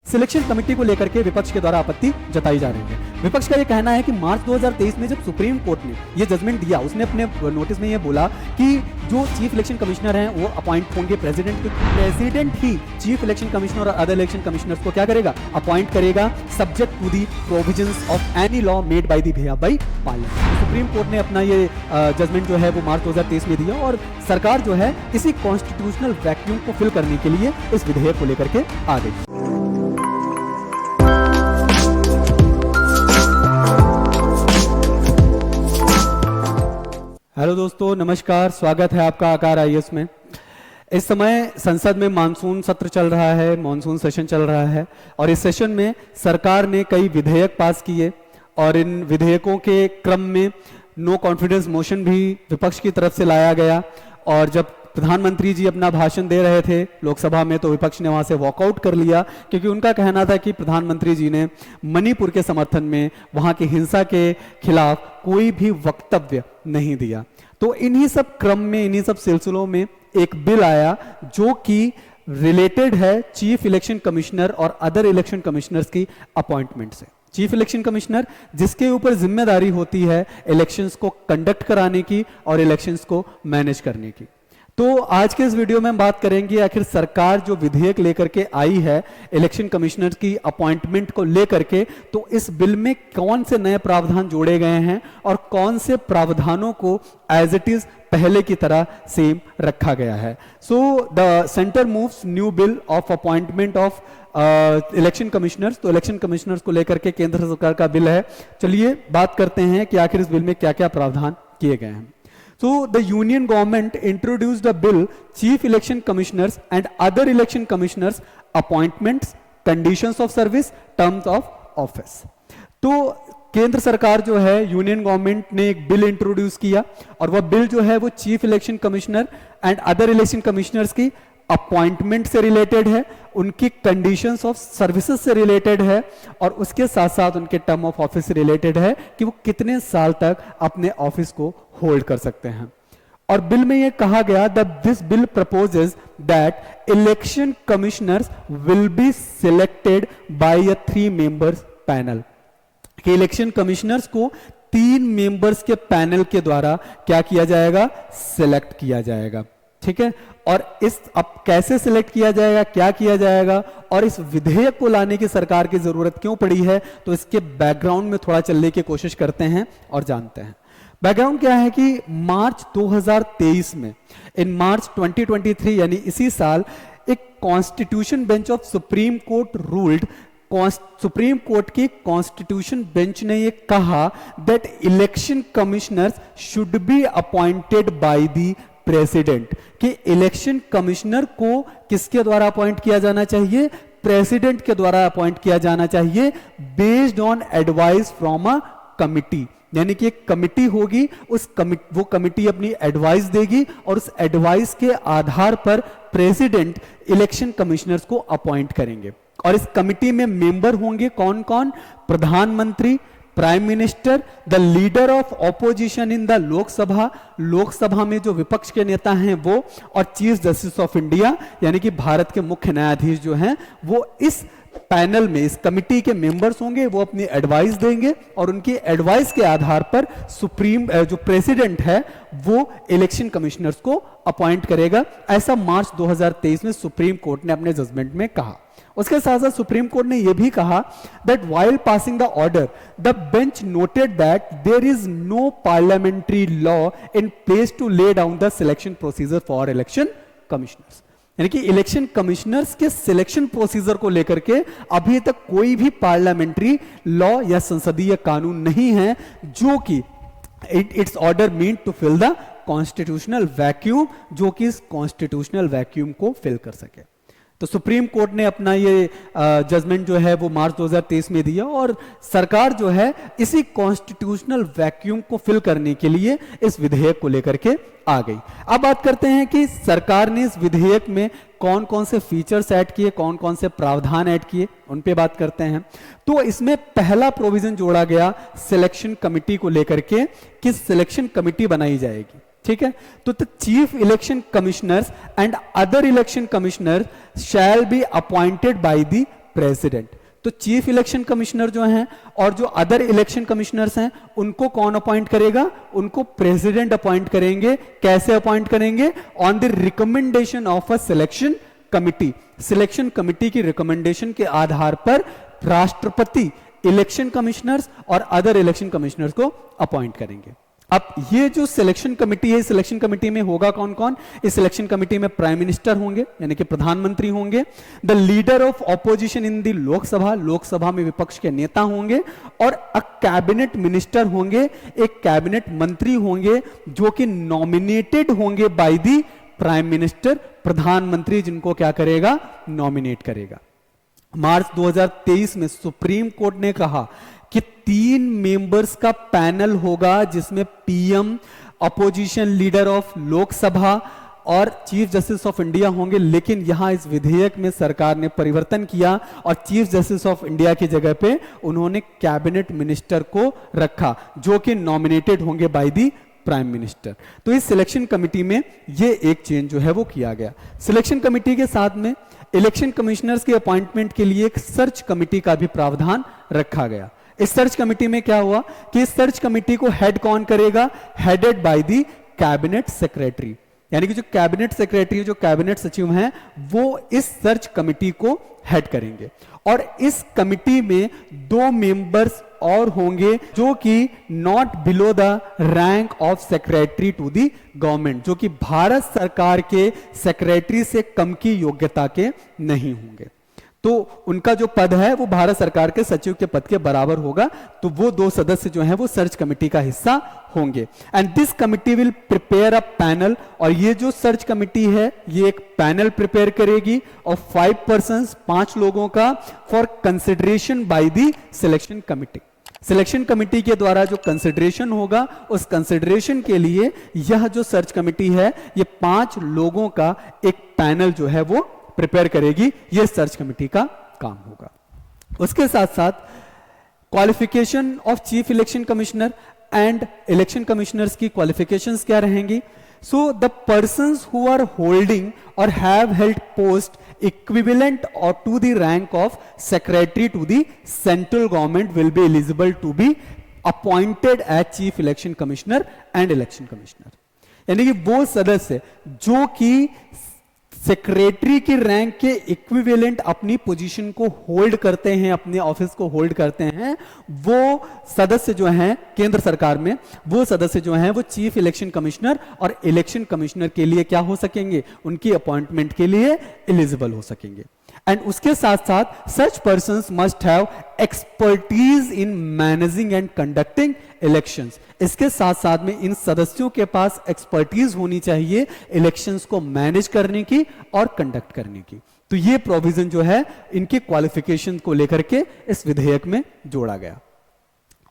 Selection committee को लेकर के विपक्ष के द्वारा आपत्ति जताई जा रही है। विपक्ष का यह कहना है कि मार्च 2023 में जब सुप्रीम कोर्ट ने यह जजमेंट दिया, उसने अपने नोटिस में यह बोला कि जो चीफ इलेक्शन कमिश्नर हैं वो अपॉइंट होंगे प्रेसिडेंट के, प्रेसिडेंट ही चीफ इलेक्शन कमिश्नर और अदर इलेक्शन कमिश्नर्स को क्या करेगा, अपॉइंट करेगा, subject to the provisions of any law made by the parliament. Supreme court ने अपना ये जजमेंट जो है वो मार्च 2023 में दिया और सरकार जो है इसी कॉन्स्टिट्यूशनल वैक्यूम को फिल करने के लिए इस विधेयक को लेकर के आ गई। हेलो दोस्तों, नमस्कार, स्वागत है आपका आकार आईएएस में। इस समय संसद में मानसून सत्र चल रहा है, मानसून सेशन चल रहा है और इस सेशन में सरकार ने कई विधेयक पास किए और इन विधेयकों के क्रम में नो कॉन्फिडेंस मोशन भी विपक्ष की तरफ से लाया गया और जब प्रधानमंत्री जी अपना भाषण दे रहे थे लोकसभा में तो विपक्ष ने वहां से वॉकआउट कर लिया क्योंकि उनका कहना था कि प्रधानमंत्री जी ने मणिपुर के समर्थन में वहां की हिंसा के खिलाफ कोई भी वक्तव्य नहीं दिया। तो इन्हीं सब क्रम में, इन्हीं सब सिलसिलों में एक बिल आया जो कि रिलेटेड है चीफ इलेक्शन कमिश्नर और अदर इलेक्शन कमिश्नर्स की अपॉइंटमेंट से। चीफ इलेक्शन कमिश्नर जिसके ऊपर जिम्मेदारी होती है इलेक्शंस को कंडक्ट कराने की और इलेक्शंस को मैनेज करने की। तो आज के इस वीडियो में हम बात करेंगे आखिर सरकार जो विधेयक लेकर के आई है इलेक्शन कमिश्नर की अपॉइंटमेंट को लेकर के, तो इस बिल में कौन से नए प्रावधान जोड़े गए हैं और कौन से प्रावधानों को एज इट इज पहले की तरह सेम रखा गया है। So the centre moves new bill of appointment of election commissioners. तो इलेक्शन कमिश्नर्स को लेकर के केंद्र सरकार का बिल है। चलिए बात करते हैं कि आखिर इस बिल में क्या क्या प्रावधान किए गए हैं। So the union government introduced a bill, Chief Election Commissioners and other election commissioners appointments, conditions of service, terms of office। तो केंद्र सरकार जो है यूनियन गवर्नमेंट ने एक बिल इंट्रोड्यूस किया और वह बिल जो है वो chief election commissioner and other election commissioners की अपॉइंटमेंट से रिलेटेड है, उनकी कंडीशंस ऑफ सर्विसेज से रिलेटेड है और उसके साथ साथ उनके टर्म ऑफ ऑफिस से रिलेटेड है कि वो कितने साल तक अपने ऑफिस को होल्ड कर सकते हैं। और बिल में यह कहा गया that this bill proposes that election commissioners will be selected by a 3 members panel, कि इलेक्शन कमिश्नर्स को 3 मेंबर्स के पैनल के द्वारा क्या किया जाएगा, सिलेक्ट किया जाएगा। ठीक है, और इस अब कैसे सिलेक्ट किया जाएगा, क्या किया जाएगा और इस विधेयक को लाने की सरकार की जरूरत क्यों पड़ी है, तो इसके बैकग्राउंड में थोड़ा चलने की कोशिश करते हैं और जानते हैं। बैकग्राउंड क्या है कि मार्च 2023 में, इन मार्च 2023 यानी इसी साल, एक constitution bench of supreme court ruled, supreme court की कॉन्स्टिट्यूशन बेंच ने यह कहा that election commissioners should be appointed by the president, कि इलेक्शन कमिश्नर को किसके द्वारा अपॉइंट किया जाना चाहिए, प्रेसिडेंट के द्वारा अपॉइंट किया जाना चाहिए, based on advice from a committee. यानी कि एक कमिटी होगी, वो कमिटी अपनी एडवाइस देगी और उस एडवाइस के आधार पर प्रेसिडेंट इलेक्शन कमिश्नर्स को अपॉइंट करेंगे। और इस कमिटी में मेंबर होंगे कौन कौन, प्रधानमंत्री, prime minister, the leader of opposition in the Lok Sabha, Lok Sabha में जो विपक्ष के नेता हैं वो, और चीफ जस्टिस ऑफ इंडिया यानी कि भारत के मुख्य न्यायाधीश जो हैं वो इस पैनल में, इस कमिटी के मेंबर्स होंगे। वो अपनी एडवाइस देंगे और उनकी एडवाइस के आधार पर सुप्रीम जो प्रेसिडेंट है वो इलेक्शन कमिश्नर्स को अपॉइंट करेगा। ऐसा मार्च 2023 में सुप्रीम कोर्ट ने अपने जजमेंट में कहा। उसके साथ साथ सुप्रीम कोर्ट ने यह भी कहा that while passing the order the bench noted that there is no parliamentary law in place to lay down the selection procedure for election commissioners. यानी कि इलेक्शन कमिश्नर्स के सिलेक्शन प्रोसीजर को लेकर के अभी तक कोई भी पार्लियामेंट्री लॉ या संसदीय कानून नहीं है जो कि its order mean to fill the constitutional vacuum, जो कि इस कॉन्स्टिट्यूशनल वैक्यूम को फिल कर सके। तो सुप्रीम कोर्ट ने अपना ये जजमेंट जो है वो मार्च 2023 में दिया और सरकार जो है इसी कॉन्स्टिट्यूशनल वैक्यूम को फिल करने के लिए इस विधेयक को लेकर के आ गई। अब बात करते हैं कि सरकार ने इस विधेयक में कौन कौन से फीचर्स ऐड किए, कौन कौन से प्रावधान ऐड किए, उन पे बात करते हैं। तो इसमें पहला प्रोविजन जोड़ा गया सिलेक्शन कमिटी को लेकर के कि सिलेक्शन कमिटी बनाई जाएगी। ठीक है, तो chief election commissioners and other election commissioner shall be appointed by the president. तो चीफ इलेक्शन कमिश्नर जो हैं और जो अदर इलेक्शन कमिश्नर्स हैं उनको कौन अपॉइंट करेगा? उनको प्रेसिडेंट अपॉइंट करेंगे। कैसे अपॉइंट करेंगे? On the recommendation of a selection committee. Selection committee की रिकमेंडेशन के आधार पर राष्ट्रपति इलेक्शन कमिश्नर्स और अदर इलेक्शन कमिश्नर्स को अपॉइंट करेंगे। अब ये जो सिलेक्शन कमिटी है, सिलेक्शन कमिटी में होगा कौन कौन? इस सिलेक्शन कमिटी में प्राइम मिनिस्टर होंगे, यानी कि प्रधानमंत्री होंगे, the leader of opposition in the Lok Sabha, Lok Sabha में विपक्ष के नेता होंगे, और अ कैबिनेट मिनिस्टर होंगे, एक कैबिनेट मंत्री होंगे जो कि नॉमिनेटेड होंगे बाय दी प्राइम मिनिस्टर, प्रधानमंत्री जिनको क्या करेगा? नॉमिनेट करेगा। मार्च 2023 में सुप्रीम कोर्ट ने कहा कि 3 मेंबर्स का पैनल होगा जिसमें PM, opposition leader of Lok Sabha और चीफ जस्टिस ऑफ इंडिया होंगे। लेकिन यहां इस विधेयक में सरकार ने परिवर्तन किया और चीफ जस्टिस ऑफ इंडिया की जगह पे उन्होंने कैबिनेट मिनिस्टर को रखा जो कि नॉमिनेटेड होंगे बाय दी प्राइम मिनिस्टर। तो इस सिलेक्शन कमिटी में ये एक चेंज जो है वो किया गया। सिलेक्शन कमिटी के साथ में इलेक्शन कमिश्नर्स के अपॉइंटमेंट के लिए एक सर्च कमिटी का भी प्रावधान रखा गया। इस सर्च कमिटी में क्या हुआ कि इस सर्च कमिटी को हेड कौन करेगा? Headed by the cabinet secretary, यानी कि जो कैबिनेट सेक्रेटरी, जो कैबिनेट सचिव हैं, वो इस सर्च कमिटी को हेड करेंगे। और इस कमिटी में 2 मेंबर्स और होंगे जो कि not below the rank of secretary to the government, जो कि भारत सरकार के सेक्रेटरी से कम की योग्यता के नहीं होंगे। तो उनका जो पद है वो भारत सरकार के सचिव के पद के बराबर होगा। तो वो 2 सदस्य जो हैं वो सर्च कमेटी का हिस्सा होंगे। And this committee will prepare a panel, और ये जो सर्च कमेटी है ये एक पैनल प्रिपेयर करेगी ऑफ 5 पर्सन्स, 5 लोगों का, for consideration by the selection committee. Selection committee के द्वारा जो कंसिडरेशन होगा उस कंसिडरेशन के लिए यह जो सर्च कमिटी है ये 5 लोगों का एक पैनल जो है वो प्रिपेयर करेगी। यह सर्च कमिटी का काम होगा। उसके साथ साथ qualification of chief election commissioner and election commissioners की क्वालिफिकेशंस क्या रहेंगी? So the persons who are holding or have held post equivalent or to the rank of secretary to the central government will be eligible to be appointed as chief election commissioner and election commissioner। यानी कि वो सदस्य जो कि secretary की rank के equivalent अपनी position को होल्ड करते हैं, अपने ऑफिस को होल्ड करते हैं, वो सदस्य जो हैं केंद्र सरकार में, वो सदस्य जो हैं वो चीफ इलेक्शन कमिश्नर और इलेक्शन कमिश्नर के लिए क्या हो सकेंगे? उनकी अपॉइंटमेंट के लिए एलिजिबल हो सकेंगे। एंड उसके साथ साथ such persons must have expertise in managing and conducting elections. इसके साथ साथ में इन सदस्यों के पास एक्सपर्टीज होनी चाहिए इलेक्शंस को मैनेज करने की और कंडक्ट करने की। तो ये प्रोविजन जो है इनकी क्वालिफिकेशन को लेकर के इस विधेयक में जोड़ा गया।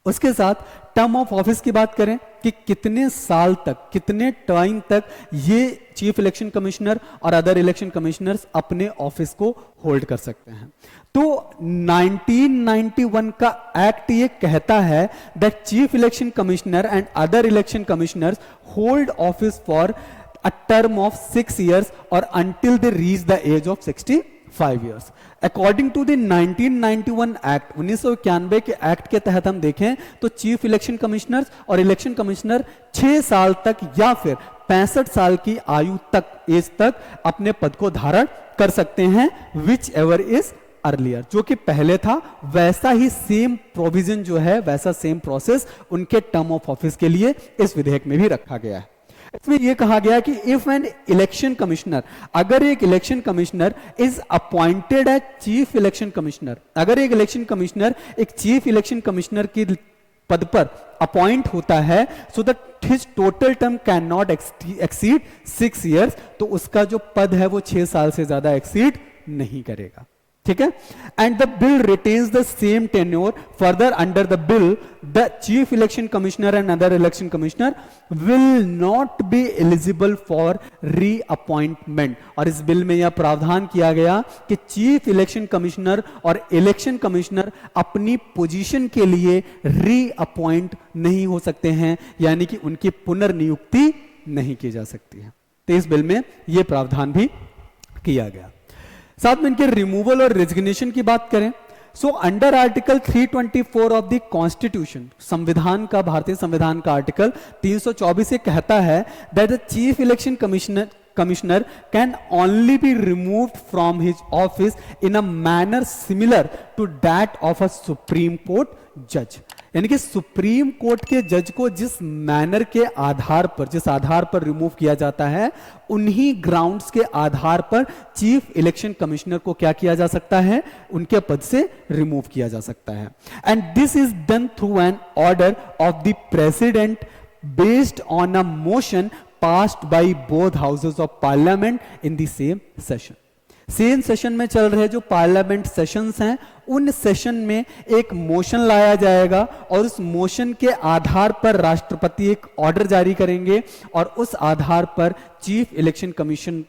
उसके साथ टर्म ऑफ ऑफिस की बात करें कि कितने साल तक, कितने टाइम तक ये चीफ इलेक्शन कमिश्नर और अदर इलेक्शन कमिश्नर्स अपने ऑफिस को होल्ड कर सकते हैं। तो 1991 का एक्ट ये कहता है that chief election commissioner and other election commissioners hold office for a term of 6 years और until they reach the age of 65 years। According to the 1991 act, 1991 के एक्ट के तहत हम देखें तो चीफ इलेक्शन कमिश्नर्स और इलेक्शन कमिश्नर 6 साल तक या फिर 65 साल की आयु तक, एज तक अपने पद को धारण कर सकते हैं, विच एवर इज अर्लियर। जो कि पहले था वैसा ही सेम प्रोविजन जो है, वैसा सेम प्रोसेस उनके टर्म ऑफ ऑफिस के लिए इस विधेयक में भी रखा गया है। इसमें यह कहा गया कि इफ एन इलेक्शन कमिश्नर, अगर एक election commissioner is appointed as chief election commissioner, अगर एक इलेक्शन कमिश्नर एक चीफ इलेक्शन कमिश्नर की पद पर अपॉइंट होता है, so that his total term can not exceed 6 years, तो उसका जो पद है वो 6 साल से ज्यादा एक्सीड नहीं करेगा। ठीक है। And the bill retains the same tenure. Further under the bill the chief election commissioner and other election commissioner will not be eligible for reappointment. और इस बिल में यह प्रावधान किया गया कि चीफ इलेक्शन कमिश्नर और इलेक्शन कमिश्नर अपनी पोजीशन के लिए रीअपॉइंट नहीं हो सकते हैं, यानी कि उनकी पुनर्नियुक्ति नहीं की जा सकती है। तो इस बिल में यह प्रावधान भी किया गया। साथ में इनके रिमूवल और रेजिग्नेशन की बात करें, so under article 324 of the constitution, संविधान का, भारतीय संविधान का आर्टिकल 324 से कहता है that the chief election commissioner can only be removed from his office in a manner similar to that of a supreme court जज। यानी कि सुप्रीम कोर्ट के जज को जिस मैनर के आधार पर, जिस आधार पर रिमूव किया जाता है, उन्हीं ग्राउंड्स के आधार पर चीफ इलेक्शन कमिश्नर को क्या किया जा सकता है, उनके पद से रिमूव किया जा सकता है। And this is done through an order of the president based on a motion passed by both houses of parliament in the same session। Same session में चल रहे जो पार्लियामेंट सेशंस हैं, उन सेशन में एक मोशन लाया जाएगा और उस मोशन के आधार पर राष्ट्रपति एक ऑर्डर जारी करेंगे और उस आधार पर चीफ इलेक्शन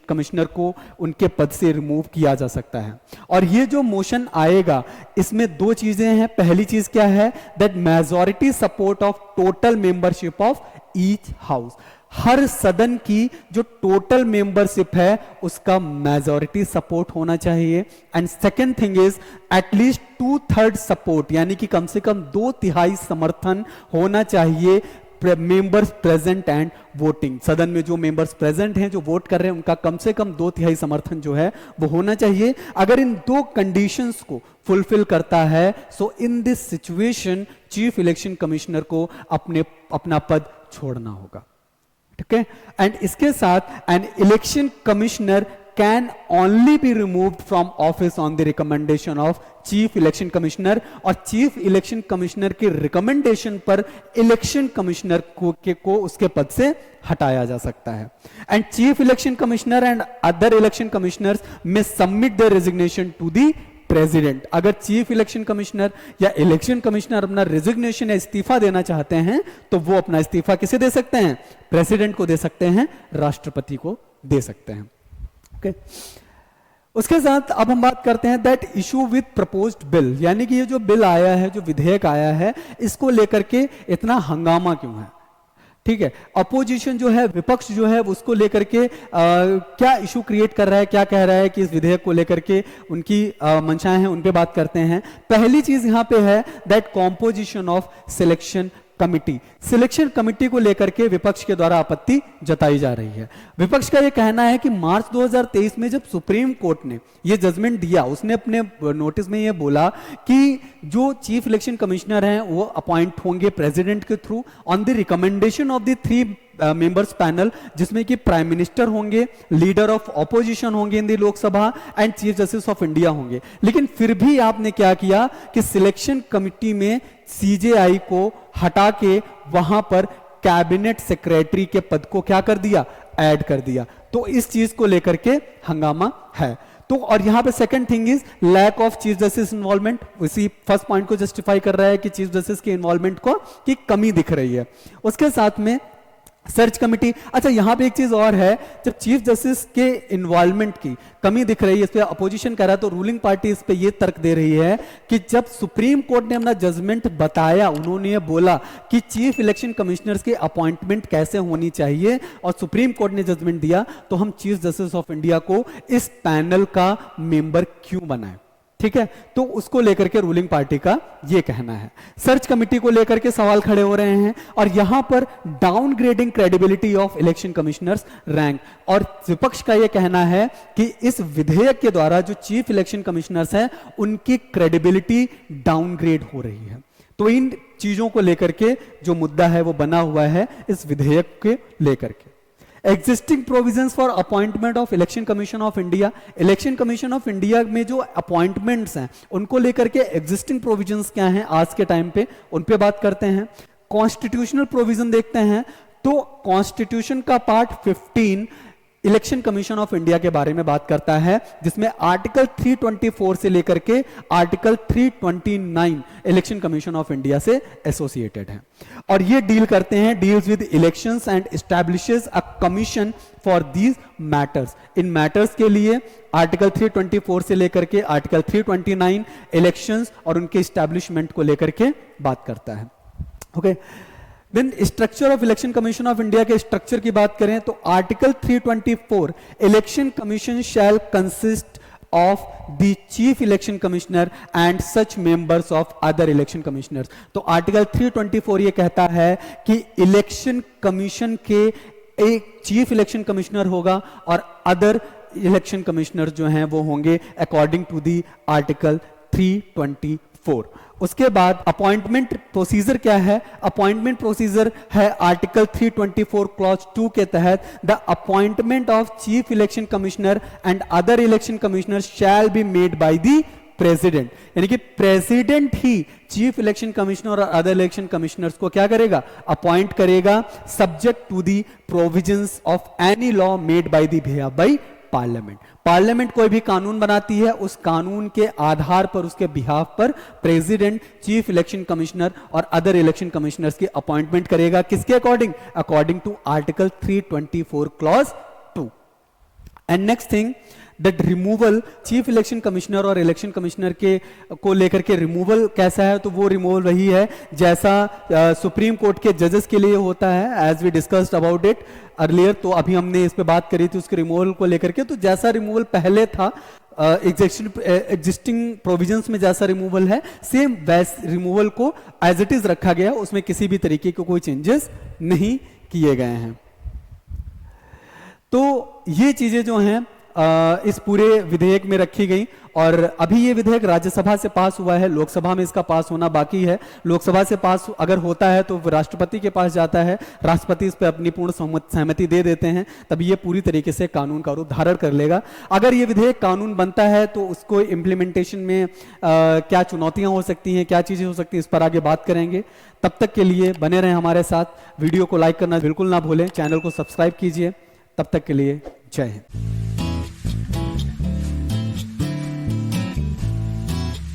कमिश्नर को उनके पद से रिमूव किया जा सकता है। और ये जो मोशन आएगा, इसमें दो चीजें हैं। पहली चीज क्या है, that majority support of total membership of each house, हर सदन की जो टोटल मेंबरशिप है उसका मेजॉरिटी सपोर्ट होना चाहिए। And second thing is at least 2/3 support, यानी कि कम से कम 2/3 समर्थन होना चाहिए मेंबर्स प्रेजेंट एंड वोटिंग। सदन में जो मेंबर्स प्रेजेंट हैं, जो वोट कर रहे हैं, उनका कम से कम 2/3 समर्थन जो है वो होना चाहिए। अगर इन दो कंडीशंस को फुलफिल करता है, so in this situation chief election commissioner को अपना पद छोड़ना होगा। ठीक है, एंड इसके साथ an election commissioner can only be removed from office on the recommendation of chief election commissioner, और चीफ इलेक्शन कमिश्नर के रिकमेंडेशन पर इलेक्शन कमिश्नर को उसके पद से हटाया जा सकता है। And chief election commissioner and other election commissioners may submit the resignation to the president. अगर चीफ इलेक्शन कमिश्नर या इलेक्शन कमिश्नर अपना रेजिग्नेशन या इस्तीफा देना चाहते हैं तो वो अपना इस्तीफा किसे दे सकते हैं, प्रेसिडेंट को दे सकते हैं, राष्ट्रपति को दे सकते हैं। ओके, उसके साथ अब हम बात करते हैं that issue with proposed bill, यानी कि ये जो बिल आया है, जो विधेयक आया है, इसको लेकर के इतना हंगामा क्यों है। ठीक है, अपोजिशन जो है, विपक्ष जो है, उसको लेकर के क्या इशू क्रिएट कर रहा है, क्या कह रहा है कि इस विधेयक को लेकर के उनकी मंशाएं हैं, उन पे बात करते हैं। पहली चीज यहां पे है that composition of selection committee, selection committee को लेकर के विपक्ष के द्वारा आपत्ति जताई जा रही है। विपक्ष का यह कहना है कि मार्च 2023 में जब सुप्रीम कोर्ट ने यह जजमेंट दिया, उसने अपने नोटिस में यह बोला कि जो चीफ इलेक्शन कमिश्नर हैं वो अपॉइंट होंगे प्रेसिडेंट के through on the recommendation of the 3 members panel, जिसमें कि प्राइम मिनिस्टर होंगे, लीडर ऑफ ऑपोजिशन होंगे in the Lok Sabha and chief justice of India होंगे। लेकिन फिर भी आपने क्या किया कि सिलेक्शन कमिटी में सीजेआई को हटा के वहां पर कैबिनेट सेक्रेटरी के पद को क्या कर दिया, ऐड कर दिया। तो इस चीज को लेकर के हंगामा है। तो और यहां पे second thing is lack of chief justice involvement, इसी फर्स्ट पॉइंट को जस्टिफाई कर रहा है कि चीफ जस्टिस के इन्वॉल्वमेंट को की कमी दिख रही है। उसके साथ में सर्च कमिटी, अच्छा यहां पे एक चीज और है, जब चीफ जस्टिस के इन्वॉल्वमेंट की कमी दिख रही है, इस पे अपोजिशन कर रहा है, तो रूलिंग पार्टी इस पे ये तर्क दे रही है कि जब सुप्रीम कोर्ट ने अपना जजमेंट बताया, उन्होंने ये बोला कि चीफ इलेक्शन कमिश्नर्स की अपॉइंटमेंट कैसे होनी चाहिए और सुप्रीम कोर्ट ने जजमेंट दिया, तो हम चीफ जस्टिस ऑफ इंडिया को इस पैनल का मेंबर क्यों बनाए। ठीक है, तो उसको लेकर के रूलिंग पार्टी का यह कहना है। सर्च कमिटी को लेकर के सवाल खड़े हो रहे हैं और यहां पर downgrading credibility of election commissioners rank, और विपक्ष का यह कहना है कि इस विधेयक के द्वारा जो चीफ इलेक्शन कमिश्नर्स हैं उनकी क्रेडिबिलिटी डाउनग्रेड हो रही है। तो इन चीजों को लेकर के जो मुद्दा है वो बना हुआ है इस विधेयक के लेकर के। Existing provisions for appointment of election commission of India, election commission of India में जो अपॉइंटमेंट्स हैं उनको लेकर के एग्जिस्टिंग प्रोविजंस क्या हैं आज के टाइम पे, उन पे बात करते हैं। कॉन्स्टिट्यूशनल प्रोविजन देखते हैं तो कॉन्स्टिट्यूशन का part 15 election commission of India के बारे में बात करता है, जिसमें आर्टिकल 324 से लेकर के article 329 election commission of India से एसोसिएटेड है और ये डील करते हैं, deals with elections and establishes a commission for these matters. In matters के लिए आर्टिकल 324 से लेकर के आर्टिकल 329 इलेक्शंस और उनके एस्टैब्लिशमेंट को लेकर के बात करता है। Okay, then structure of election commission of India के स्ट्रक्चर की बात करें तो article 324 election commission shall consist of the chief election commissioner and such members of other election commissioners। तो आर्टिकल 324 ये कहता है कि इलेक्शन कमीशन के एक चीफ इलेक्शन कमिश्नर होगा और अदर इलेक्शन कमिश्नर जो हैं वो होंगे अकॉर्डिंग टू दी आर्टिकल 324। उसके बाद अपॉइंटमेंट प्रोसीजर क्या है? अपॉइंटमेंट प्रोसीजर है आर्टिकल 324 क्लॉज 2 के तहत, the appointment of chief election commissioner and other election commissioner shall be made by the president. यानी कि प्रेसिडेंट ही चीफ इलेक्शन कमिश्नर और अदर इलेक्शन कमिश्नर्स को क्या करेगा? अपॉइंट करेगा, subject to the provisions of any law made by the by parliament. Parliament कोई भी कानून बनाती है, उस कानून के आधार पर उसके बिहाफ पर प्रेसिडेंट चीफ इलेक्शन कमिश्नर और अदर इलेक्शन कमिश्नर्स की अपॉइंटमेंट करेगा। किसके according? According to article 324 clause 2। And next thing, that removal chief election commissioner और इलेक्शन कमिश्नर के को लेकर के रिमूवल कैसा है? तो वो रिमूवल वही है जैसा सुप्रीम कोर्ट के जजेस के लिए होता है, as we discussed about it earlier. तो अभी हमने इस पे बात करी थी उसके रिमूवल को लेकर के। तो जैसा रिमूवल पहले था एग्जिस्टिंग प्रोविजंस में जैसा रिमूवल है, सेम वैस रिमूवल को एज इट इज रखा गया, उसमें किसी भी तरीके के कोई चेंजेस नहीं किए गए हैं। तो ये चीजें जो हैं इस पूरे विधेयक में रखी गई और अभी ये विधेयक राज्यसभा से पास हुआ है, लोकसभा में इसका पास होना बाकी है। लोकसभा से पास अगर होता है तो राष्ट्रपति के पास जाता है, राष्ट्रपति इस पर अपनी पूर्ण सहमति दे देते हैं, तभी ये पूरी तरीके से कानून का रूप धारण कर लेगा। अगर ये विधेयक कानून बनता है तो उसको इम्प्लीमेंटेशन में क्या चुनौतियां हो सकती हैं, क्या चीजें हो सकती हैं, इस पर आगे बात करेंगे। तब तक के लिए बने रहें हमारे साथ। वीडियो को लाइक करना बिल्कुल ना भूलें, चैनल को सब्सक्राइब कीजिए। तब तक के लिए जय हिंद।